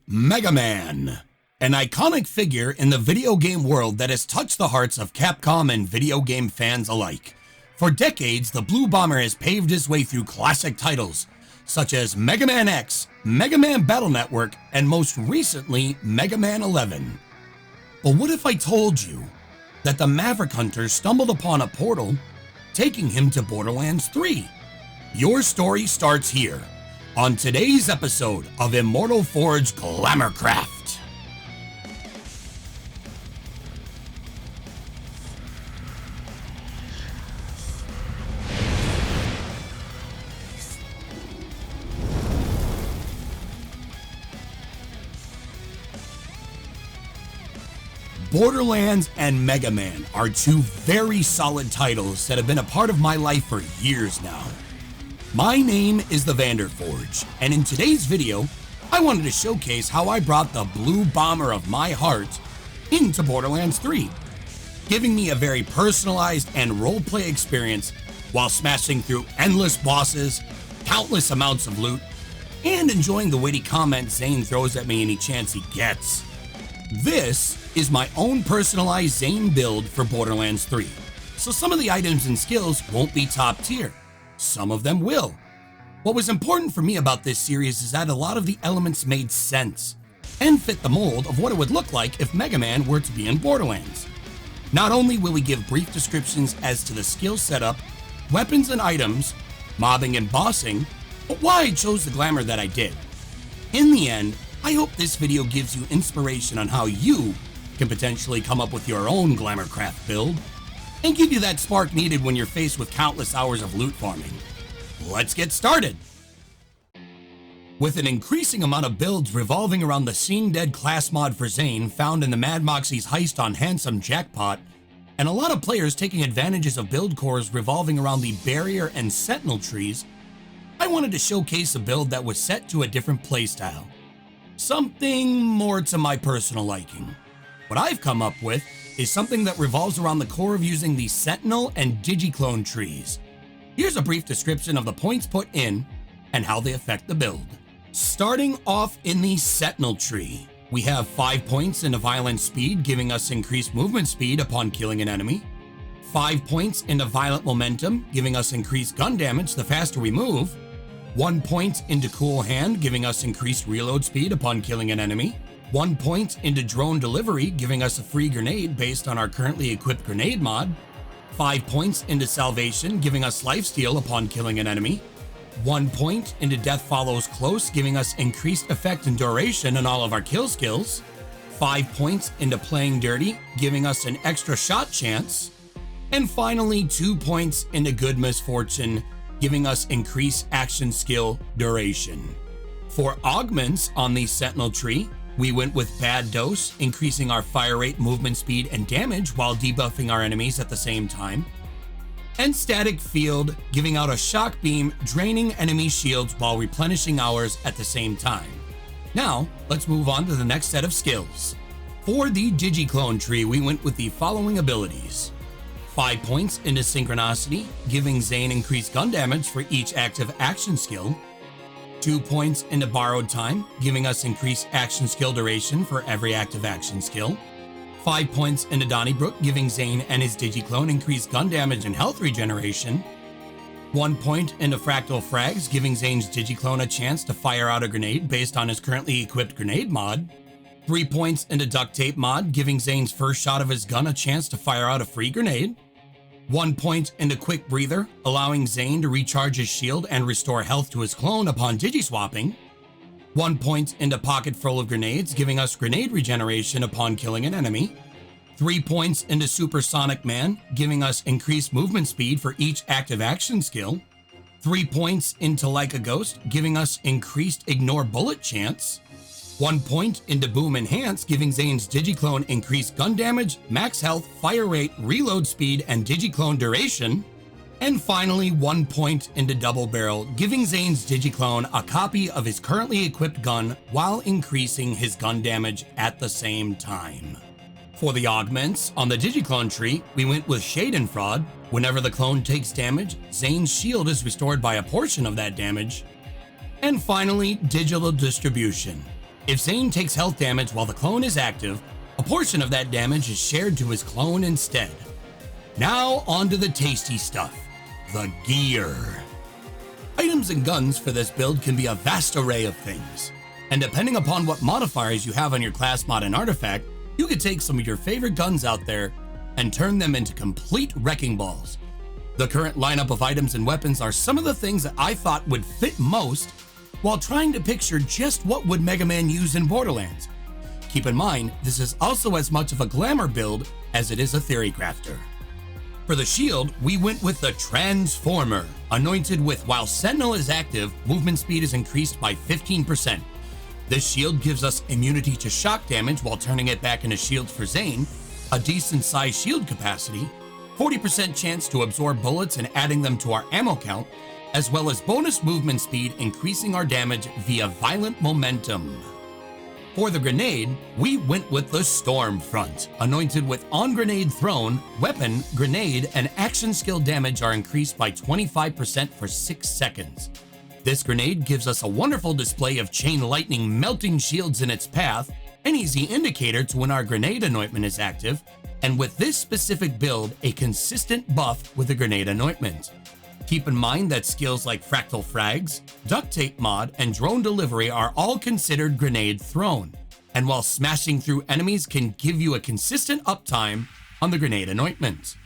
Megaman, an iconic figure in the video game world that has touched the hearts of Capcom and video game fans alike. For decades, the Blue Bomber has paved his way through classic titles such as Mega Man X, Mega Man Battle Network, and most recently, Mega Man 11. But what if I told you that the Maverick Hunter stumbled upon a portal, taking him to Borderlands 3? Your story starts here, on today's episode of Immortal Forge Glamorcraft. Borderlands and Mega Man are two very solid titles that have been a part of my life for years now. My name is the VanderForge, and in today's video, I wanted to showcase how I brought the Blue Bomber of my heart into Borderlands 3, giving me a very personalized and roleplay experience while smashing through endless bosses, countless amounts of loot, and enjoying the witty comments Zane throws at me any chance he gets. This is my own personalized Zane build for Borderlands 3, so some of the items and skills won't be top tier. Some of them will. What was important for me about this series is that a lot of the elements made sense and fit the mold of what it would look like if Mega Man were to be in Borderlands. Not only will we give brief descriptions as to the skill setup, weapons and items, mobbing and bossing, but why I chose the glamour that I did. In the end, I hope this video gives you inspiration on how you can potentially come up with your own Glamorcraft build and give you that spark needed when you're faced with countless hours of loot farming. Let's get started! With an increasing amount of builds revolving around the Seeing Dead class mod for Zane found in the Mad Moxie's heist on Handsome Jackpot, and a lot of players taking advantages of build cores revolving around the Barrier and Sentinel trees, I wanted to showcase a build that was set to a different playstyle. Something more to my personal liking. What I've come up with is something that revolves around the core of using the Sentinel and Digiclone trees. Here's a brief description of the points put in and how they affect the build. Starting off in the Sentinel tree, we have 5 points into violent speed, giving us increased movement speed upon killing an enemy. 5 points into violent momentum, giving us increased gun damage the faster we move. 1 point into Cool Hand, giving us increased reload speed upon killing an enemy. 1 point into Drone Delivery, giving us a free grenade based on our currently equipped grenade mod. 5 points into Salvation, giving us lifesteal upon killing an enemy. 1 point into Death Follows Close, giving us increased effect and duration on all of our kill skills. 5 points into Playing Dirty, giving us an extra shot chance. And finally, 2 points into Good Misfortune, giving us increased action skill duration. For augments on the Sentinel tree, we went with Bad Dose, increasing our fire rate, movement speed, and damage while debuffing our enemies at the same time. And Static Field, giving out a shock beam, draining enemy shields while replenishing ours at the same time. Now, let's move on to the next set of skills. For the Digiclone tree, we went with the following abilities. 5 points into Synchronicity, giving Zane increased gun damage for each active action skill. 2 points into Borrowed Time, giving us increased action skill duration for every active action skill. 5 points into Donnybrook, giving Zane and his Digiclone increased gun damage and health regeneration. 1 point into Fractal Frags, giving Zane's Digiclone a chance to fire out a grenade based on his currently equipped grenade mod. 3 points into Duct Tape mod, giving Zane's first shot of his gun a chance to fire out a free grenade. 1 point into Quick Breather, allowing Zane to recharge his shield and restore health to his clone upon digiswapping. 1 point into Pocket Full of Grenades, giving us grenade regeneration upon killing an enemy. 3 points into Supersonic Man, giving us increased movement speed for each active action skill. 3 points into Like a Ghost, giving us increased Ignore Bullet chance. 1 point into Boom Enhance, giving Zane's Digiclone increased gun damage, max health, fire rate, reload speed, and Digiclone duration. And finally, 1 point into Double Barrel, giving Zane's Digiclone a copy of his currently equipped gun while increasing his gun damage at the same time. For the augments, on the Digiclone tree, we went with Shade and Fraud. Whenever the clone takes damage, Zane's shield is restored by a portion of that damage. And finally, Digital Distribution. If Zane takes health damage while the clone is active, a portion of that damage is shared to his clone instead. Now onto the tasty stuff, the gear. Items and guns for this build can be a vast array of things, and depending upon what modifiers you have on your class mod and artifact, you could take some of your favorite guns out there and turn them into complete wrecking balls. The current lineup of items and weapons are some of the things that I thought would fit most while trying to picture just what would Megaman use in Borderlands. Keep in mind, this is also as much of a glamour build as it is a theory crafter. For the shield, we went with the Transformer, anointed with while Sentinel is active, movement speed is increased by 15%. This shield gives us immunity to shock damage while turning it back into shields for Zane, a decent sized shield capacity, 40% chance to absorb bullets and adding them to our ammo count, as well as bonus movement speed increasing our damage via violent momentum. For the grenade, we went with the Stormfront, anointed with on grenade thrown, weapon, grenade, and action skill damage are increased by 25% for 6 seconds. This grenade gives us a wonderful display of chain lightning melting shields in its path, an easy indicator to when our grenade anointment is active, and with this specific build, a consistent buff with the grenade anointment. Keep in mind that skills like Fractal Frags, Duct Tape Mod, and Drone Delivery are all considered grenade thrown, and while smashing through enemies can give you a consistent uptime on the grenade anointment.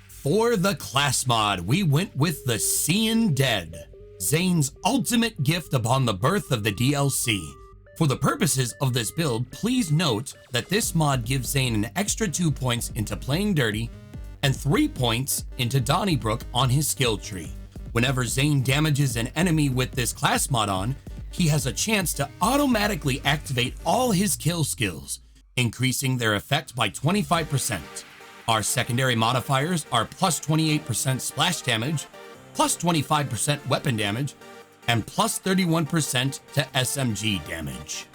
For the class mod, we went with the Seeing Dead, Zane's ultimate gift upon the birth of the DLC. For the purposes of this build, please note that this mod gives Zane an extra 2 points into playing dirty and 3 points into Donnybrook on his skill tree. Whenever Zane damages an enemy with this class mod on, he has a chance to automatically activate all his kill skills, increasing their effect by 25%. Our secondary modifiers are plus 28% splash damage, plus 25% weapon damage, and plus 31% to SMG damage.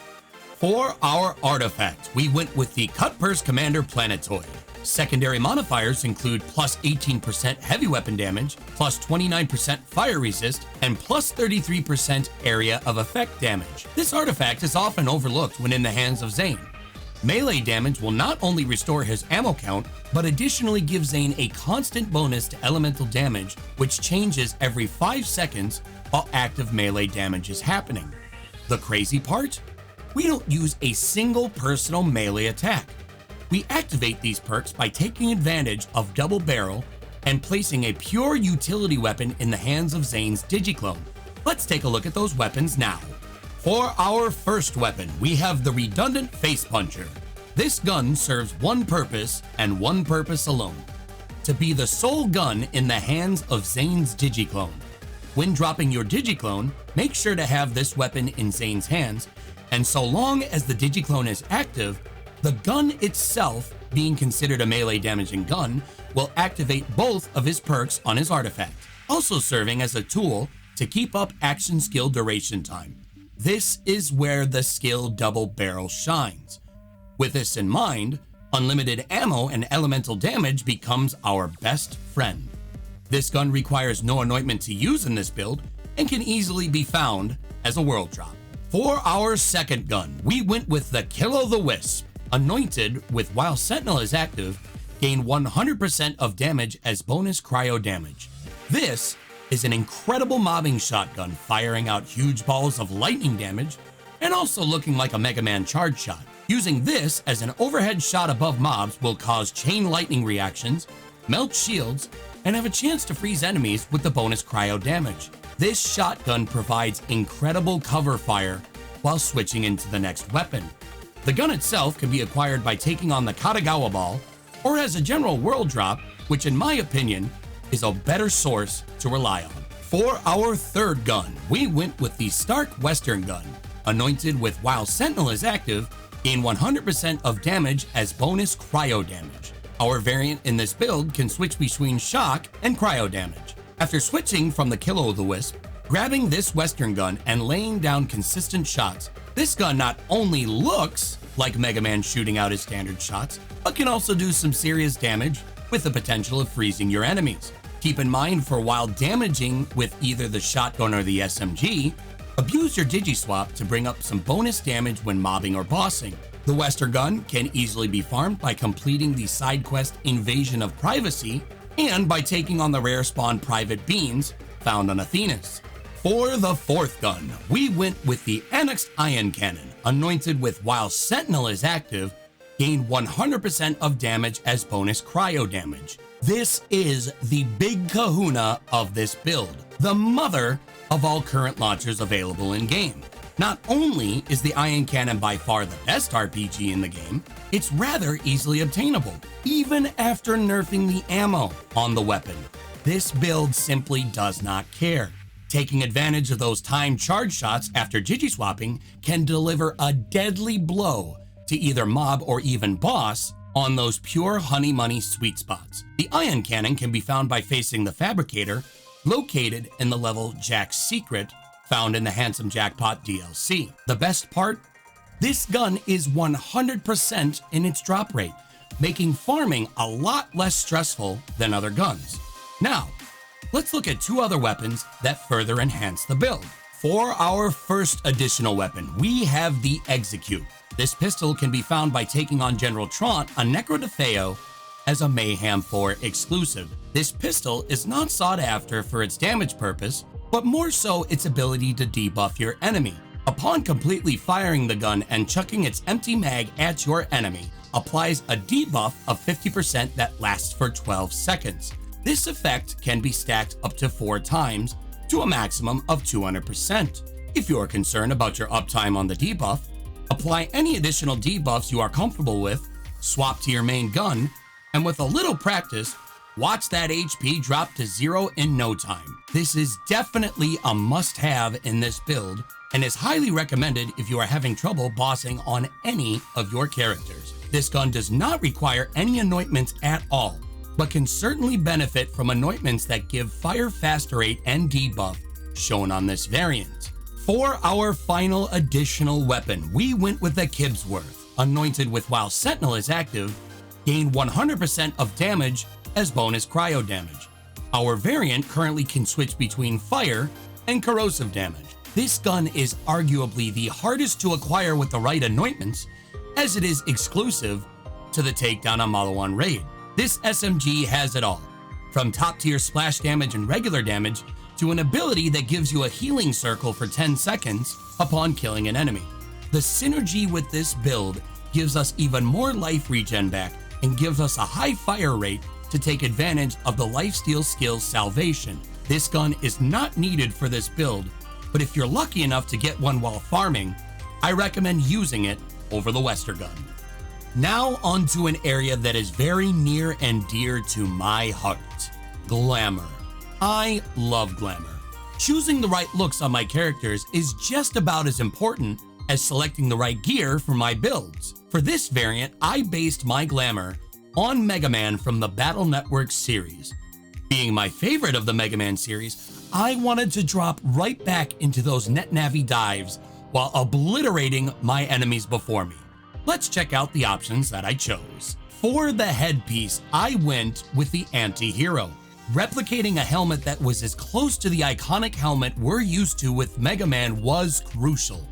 For our artifact, we went with the Cutpurse Commander Planetoid. Secondary modifiers include plus 18% heavy weapon damage, plus 29% fire resist, and plus 33% area of effect damage. This artifact is often overlooked when in the hands of Zane. Melee damage will not only restore his ammo count, but additionally give Zane a constant bonus to elemental damage, which changes every 5 seconds while active melee damage is happening. The crazy part? We don't use a single personal melee attack. We activate these perks by taking advantage of double barrel and placing a pure utility weapon in the hands of Zane's Digiclone. Let's take a look at those weapons now. For our first weapon, we have the redundant Face Puncher. This gun serves one purpose and one purpose alone: to be the sole gun in the hands of Zane's Digiclone. When dropping your Digiclone, make sure to have this weapon in Zane's hands, and so long as the Digiclone is active, the gun itself, being considered a melee damaging gun, will activate both of his perks on his artifact, also serving as a tool to keep up action skill duration time. This is where the skill double barrel shines. With this in mind, unlimited ammo and elemental damage becomes our best friend. This gun requires no anointment to use in this build and can easily be found as a world drop. For our second gun, we went with the Kill-O-The-Wisp. Anointed with while Sentinel is active, gain 100% of damage as bonus cryo damage. This is an incredible mobbing shotgun, firing out huge balls of lightning damage and also looking like a Megaman charge shot. Using this as an overhead shot above mobs will cause chain lightning reactions, melt shields, and have a chance to freeze enemies with the bonus cryo damage. This shotgun provides incredible cover fire while switching into the next weapon. The gun itself can be acquired by taking on the Katagawa Ball, or as a general world drop, which in my opinion is a better source to rely on. For our third gun, we went with the Stark Western Gun. Anointed with while Sentinel is active, gain 100% of damage as bonus cryo damage. Our variant in this build can switch between shock and cryo damage. After switching from the Kill-O-The-Wisp, grabbing this Western Gun and laying down consistent shots, this gun not only looks like Megaman shooting out his standard shots, but can also do some serious damage with the potential of freezing your enemies. Keep in mind, for while damaging with either the shotgun or the SMG, Abuse your Digiswap to bring up some bonus damage when mobbing or bossing. The Wester gun can easily be farmed by completing the side quest Invasion of Privacy and by taking on the rare spawn Private Beans found on Athenas. For the fourth gun, we went with the Annexed Ion Cannon, anointed with while Sentinel is active, gain 100% of damage as bonus cryo damage. This is the big kahuna of this build, the mother of all current launchers available in game. Not only is the Ion Cannon by far the best RPG in the game, it's rather easily obtainable, even after nerfing the ammo on the weapon. This build simply does not care. Taking advantage of those timed charge shots after Digiswapping can deliver a deadly blow to either mob or even boss on those pure honey money sweet spots. The Ion Cannon can be found by facing the Fabricator, located in the level Jack's Secret, found in the Handsome Jackpot DLC. The best part? This gun is 100% in its drop rate, making farming a lot less stressful than other guns. Now, let's look at two other weapons that further enhance the build. For our first additional weapon, we have the Execute. This pistol can be found by taking on General Trant, a Necrodefeo, as a Mayhem 4 exclusive. This pistol is not sought after for its damage purpose, but more so its ability to debuff your enemy. Upon completely firing the gun and chucking its empty mag at your enemy, applies a debuff of 50% that lasts for 12 seconds. This effect can be stacked up to 4 times to a maximum of 200%. If you are concerned about your uptime on the debuff, apply any additional debuffs you are comfortable with, swap to your main gun, and with a little practice, watch that HP drop to 0 in no time. This is definitely a must-have in this build and is highly recommended if you are having trouble bossing on any of your characters. This gun does not require any anointments at all, but can certainly benefit from anointments that give fire fast rate and debuff shown on this variant. For our final additional weapon, we went with the Kibsworth, anointed with while Sentinel is active, gain 100% of damage as bonus cryo damage. Our variant currently can switch between fire and corrosive damage. This gun is arguably the hardest to acquire with the right anointments, as it is exclusive to the takedown on Model 1 raid. This SMG has it all, from top tier splash damage and regular damage to an ability that gives you a healing circle for 10 seconds upon killing an enemy. The synergy with this build gives us even more life regen back and gives us a high fire rate to take advantage of the lifesteal skill's salvation. This gun is not needed for this build, but if you're lucky enough to get one while farming, I recommend using it over the Wester gun. Now onto an area that is very near and dear to my heart, Glamour. I love Glamour. Choosing the right looks on my characters is just about as important as selecting the right gear for my builds. For this variant, I based my Glamour on Megaman from the Battle Network series. Being my favorite of the Megaman series, I wanted to drop right back into those net-navi dives while obliterating my enemies before me. Let's check out the options that I chose. For the headpiece, I went with the anti-hero, replicating a helmet that was as close to the iconic helmet we're used to with Megaman was crucial.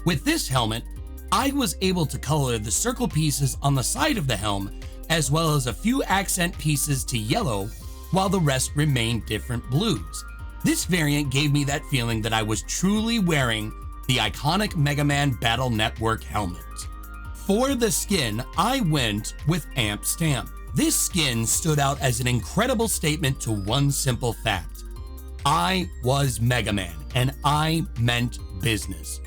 With this helmet, I was able to color the circle pieces on the side of the helm, as well as a few accent pieces to yellow, while the rest remained different blues. This variant gave me that feeling that I was truly wearing the iconic Megaman Battle Network helmet. For the skin, I went with Amp Stamp. This skin stood out as an incredible statement to one simple fact. I was Megaman, and I meant business.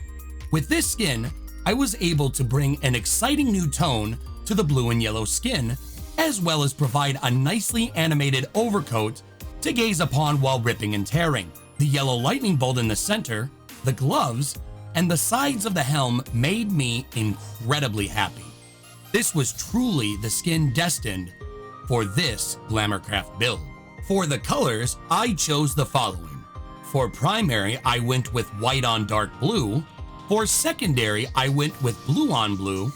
With this skin, I was able to bring an exciting new tone to the blue and yellow skin, as well as provide a nicely animated overcoat to gaze upon while ripping and tearing. The yellow lightning bolt in the center, the gloves, and the sides of the helm made me incredibly happy. This was truly the skin destined for this Glamorcraft build. For the colors, I chose the following. For primary, I went with white on dark blue. For secondary, I went with blue on blue.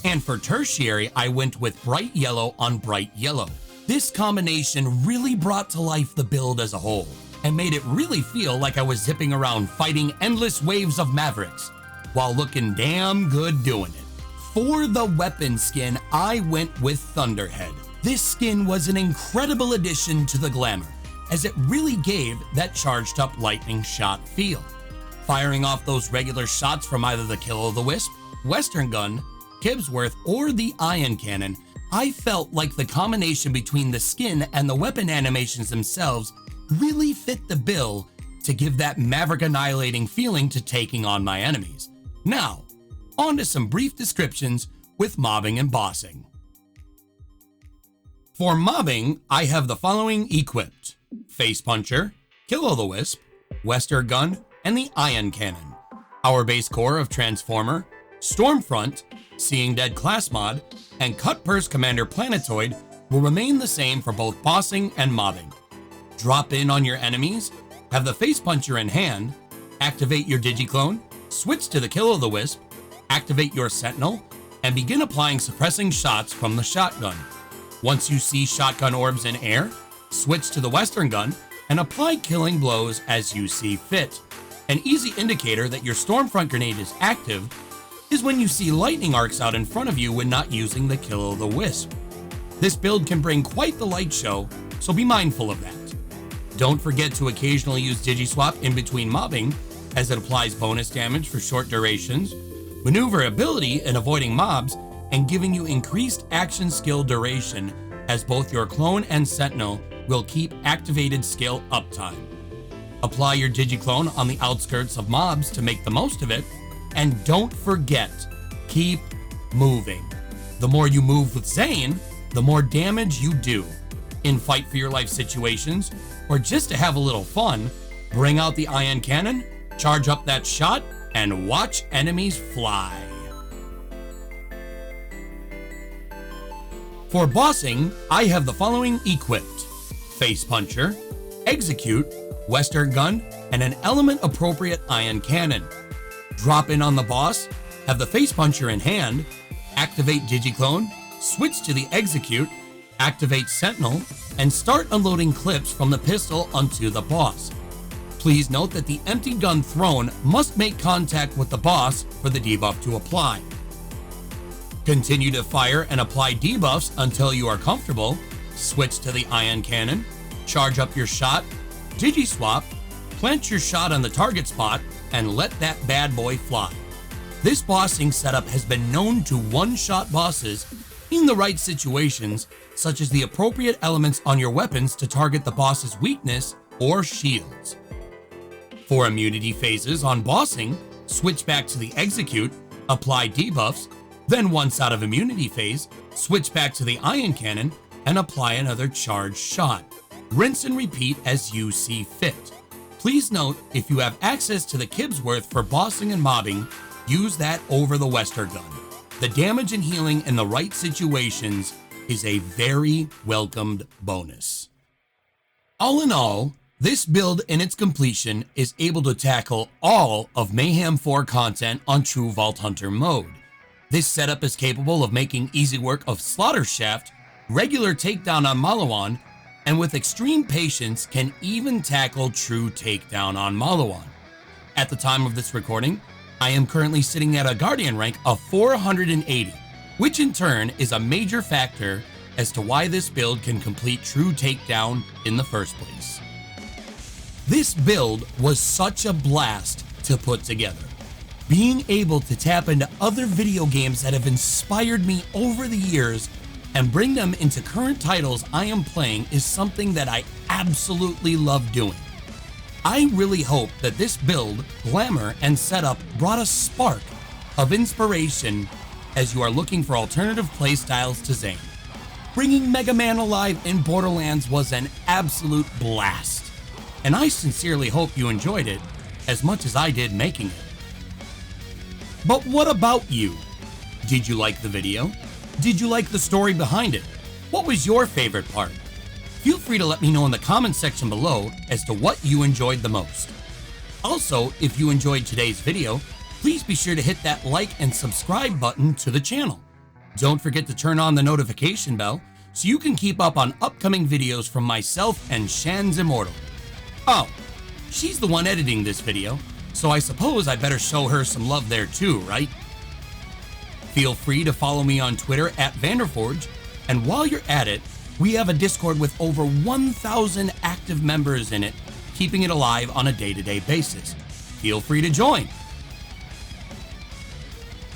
And for tertiary, I went with bright yellow on bright yellow. This combination really brought to life the build as a whole. and made it really feel like I was zipping around fighting endless waves of mavericks, while looking damn good doing it. For the weapon skin, I went with Thunderhead. This skin was an incredible addition to the Glamour, as it really gave that charged up lightning shot feel. Firing off those regular shots from either the Kill-O-The-Wisp, Western Gun, Kibsworth, or the Ion Cannon, I felt like the combination between the skin and the weapon animations themselves really fit the bill to give that maverick annihilating feeling to taking on my enemies. Now, on to some brief descriptions with mobbing and bossing. For mobbing, I have the following equipped: Face Puncher, Kill-O-The-Wisp, Western Gun, and the Ion Cannon. Our base core of Transformer, Stormfront, Seeing Dead class mod, and Cut Purse Commander Planetoid will remain the same for both bossing and mobbing. Drop in on your enemies, have the Face Puncher in hand, activate your Digiclone, switch to the Kill-O-The-Wisp, activate your Sentinel, and begin applying suppressing shots from the shotgun. Once you see shotgun orbs in air, switch to the Western Gun and apply killing blows as you see fit. An easy indicator that your Stormfront grenade is active is when you see lightning arcs out in front of you when not using the Kill-O-The-Wisp. This build can bring quite the light show, so be mindful of that. Don't forget to occasionally use Digiswap in between mobbing, as it applies bonus damage for short durations, maneuverability in avoiding mobs, and giving you increased action skill duration, as both your clone and sentinel will keep activated skill uptime. Apply your Digiclone on the outskirts of mobs to make the most of it, and don't forget, keep moving. The more you move with Zane, the more damage you do. In fight for your life situations, or just to have a little fun, bring out the Ion Cannon, charge up that shot, and watch enemies fly. For bossing, I have the following equipped: Face Puncher, Execute, Western Gun, and an element-appropriate Ion Cannon. Drop in on the boss, have the Face Puncher in hand, activate Digiclone, switch to the Execute, activate Sentinel, and start unloading clips from the pistol onto the boss. Please note that the empty gun thrown must make contact with the boss for the debuff to apply. Continue to fire and apply debuffs until you are comfortable, switch to the Ion Cannon, charge up your shot, Digiswap, plant your shot on the target spot, and let that bad boy fly. This bossing setup has been known to one-shot bosses in the right situations, such as the appropriate elements on your weapons to target the boss's weakness or shields. For immunity phases on bossing, switch back to the Execute, apply debuffs, then once out of immunity phase, switch back to the Ion Cannon and apply another charged shot. Rinse and repeat as you see fit. Please note, if you have access to the Kibsworth for bossing and mobbing, use that over the Western Gun. The damage and healing in the right situations is a very welcomed bonus. All in all, this build in its completion is able to tackle all of Mayhem 4 content on True Vault Hunter mode. This setup is capable of making easy work of Slaughter Shaft, regular takedown on Malawan, and with extreme patience can even tackle true takedown on Malawan. At the time of this recording, I am currently sitting at a Guardian rank of 480, which in turn is a major factor as to why this build can complete true takedown in the first place. This build was such a blast to put together. Being able to tap into other video games that have inspired me over the years and bring them into current titles I am playing is something that I absolutely love doing. I really hope that this build, glamour, and setup brought a spark of inspiration as you are looking for alternative playstyles to Zane. Bringing Megaman alive in Borderlands was an absolute blast, and I sincerely hope you enjoyed it as much as I did making it. But what about you? Did you like the video? Did you like the story behind it? What was your favorite part? Feel free to let me know in the comment section below as to what you enjoyed the most. Also, if you enjoyed today's video, please be sure to hit that like and subscribe button to the channel. Don't forget to turn on the notification bell so you can keep up on upcoming videos from myself and ShansImmortal. Oh, she's the one editing this video, so I suppose I better show her some love there too, right? Feel free to follow me on Twitter at VanderForge, and while you're at it, we have a Discord with over 1,000 active members in it, keeping it alive on a day-to-day basis. Feel free to join.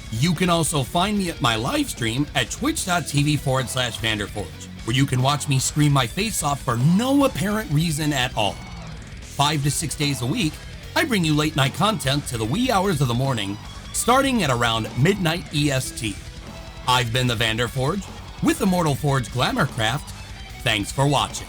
You can also find me at my live stream at twitch.tv/VanderForge, where you can watch me scream my face off for no apparent reason at all. 5 to 6 days a week, I bring you late night content to the wee hours of the morning, starting at around midnight EST. I've been the VanderForge with Immortal Forge Glamorcraft. Thanks for watching.